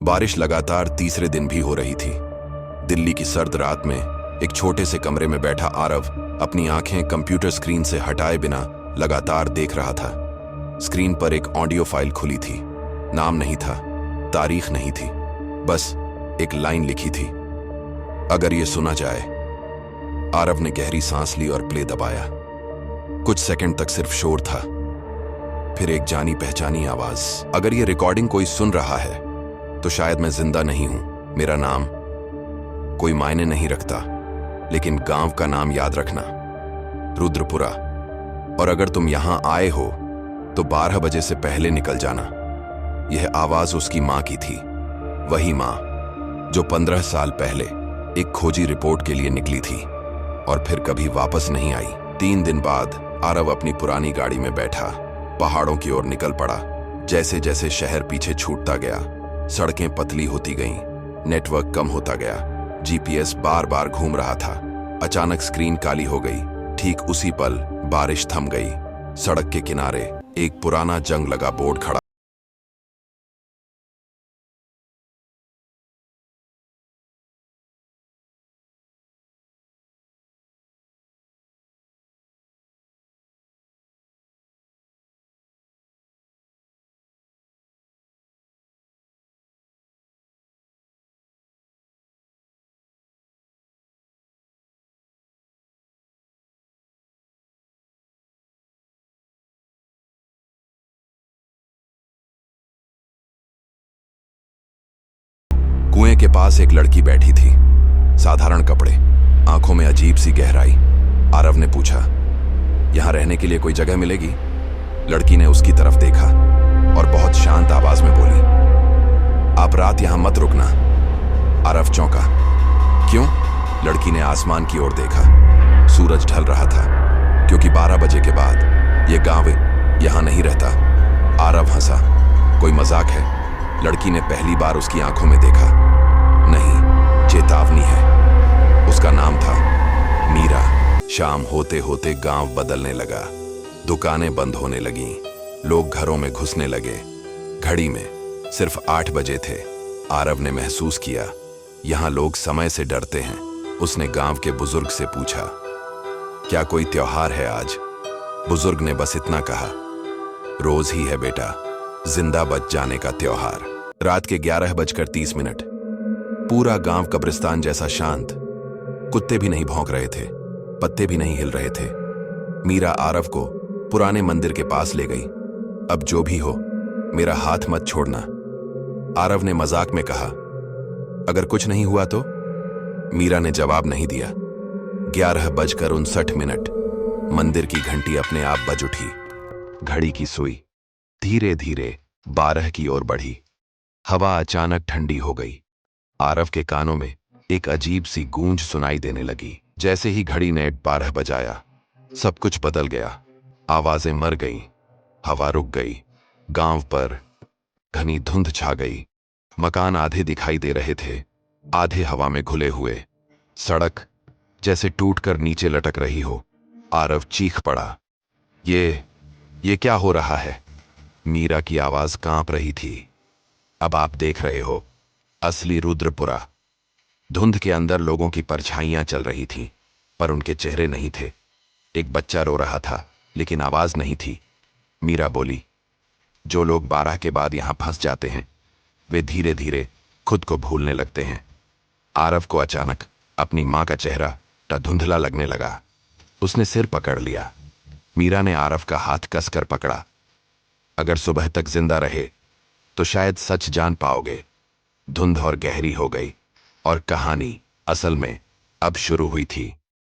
बारिश लगातार तीसरे दिन भी हो रही थी। दिल्ली की सर्द रात में एक छोटे से कमरे में बैठा आरव अपनी आंखें कंप्यूटर स्क्रीन से हटाए बिना लगातार देख रहा था। स्क्रीन पर एक ऑडियो फाइल खुली थी। नाम नहीं था, तारीख नहीं थी, बस एक लाइन लिखी थी, अगर ये सुना जाए। आरव ने गहरी सांस ली और प्ले दबाया। कुछ सेकंड तक सिर्फ शोर था, फिर एक जानी पहचानी आवाज। अगर ये रिकॉर्डिंग कोई सुन रहा है तो शायद मैं जिंदा नहीं हूं। मेरा नाम कोई मायने नहीं रखता, लेकिन गांव का नाम याद रखना, रुद्रपुरा। और अगर तुम यहां आए हो तो 12 बजे से पहले निकल जाना। यह आवाज उसकी मां की थी, वही मां जो 15 साल पहले एक खोजी रिपोर्ट के लिए निकली थी और फिर कभी वापस नहीं आई। 3 दिन बाद आरव अपनी पुरानी गाड़ी में बैठा पहाड़ों की ओर निकल पड़ा। जैसे जैसे शहर पीछे छूटता गया, सड़कें पतली होती गईं, नेटवर्क कम होता गया, जीपीएस बार बार घूम रहा था। अचानक स्क्रीन काली हो गई। ठीक उसी पल बारिश थम गई। सड़क के किनारे एक पुराना जंग लगा बोर्ड खड़ा। कुएं के पास एक लड़की बैठी थी, साधारण कपड़े, आंखों में अजीब सी गहराई। आरव ने पूछा, यहां रहने के लिए कोई जगह मिलेगी? लड़की ने उसकी तरफ देखा और बहुत शांत आवाज में बोली, आप रात यहां मत रुकना। आरव चौंका। क्यों? लड़की ने आसमान की ओर देखा। सूरज ढल रहा था, क्योंकि 12 बजे के बाद यह गांव यहां नहीं रहता। आरव हंसा। कोई मजाक है? लड़की ने पहली बार उसकी आंखों में देखा। नहीं, चेतावनी है। उसका नाम था मीरा। शाम होते होते गांव बदलने लगा। दुकानें बंद होने लगीं, लोग घरों में घुसने लगे। घड़ी में सिर्फ 8 बजे थे। आरव ने महसूस किया, यहां लोग समय से डरते हैं। उसने गांव के बुजुर्ग से पूछा, क्या कोई त्योहार है आज? बुजुर्ग ने बस इतना कहा, रोज ही है बेटा, जिंदा बच जाने का त्योहार। रात के 11:30। पूरा गांव कब्रिस्तान जैसा शांत। कुत्ते भी नहीं भौंक रहे थे, पत्ते भी नहीं हिल रहे थे। मीरा आरव को पुराने मंदिर के पास ले गई। अब जो भी हो, मेरा हाथ मत छोड़ना। आरव ने मजाक में कहा, अगर कुछ नहीं हुआ तो? मीरा ने जवाब नहीं दिया। 11:59। मंदिर की घंटी अपने आप बज उठी। घड़ी की सुई धीरे धीरे 12 की ओर बढ़ी। हवा अचानक ठंडी हो गई। आरव के कानों में एक अजीब सी गूंज सुनाई देने लगी। जैसे ही घड़ी ने 12 बजाया, सब कुछ बदल गया। आवाजें मर गईं, हवा रुक गई। गांव पर घनी धुंध छा गई। मकान आधे दिखाई दे रहे थे, आधे हवा में घुले हुए। सड़क जैसे टूटकर नीचे लटक रही हो। आरव चीख पड़ा, ये क्या हो रहा है? मीरा की आवाज कांप रही थी, अब आप देख रहे हो असली रुद्रपुरा। धुंध के अंदर लोगों की परछाइयां चल रही थीं, पर उनके चेहरे नहीं थे। एक बच्चा रो रहा था, लेकिन आवाज नहीं थी। मीरा बोली, जो लोग 12 के बाद यहां फंस जाते हैं, वे धीरे धीरे खुद को भूलने लगते हैं। आरव को अचानक अपनी मां का चेहरा धुंधला लगने लगा। उसने सिर पकड़ लिया। मीरा ने आरव का हाथ कसकर पकड़ा। अगर सुबह तक जिंदा रहे तो शायद सच जान पाओगे। धुंध और गहरी हो गई और कहानी असल में अब शुरू हुई थी।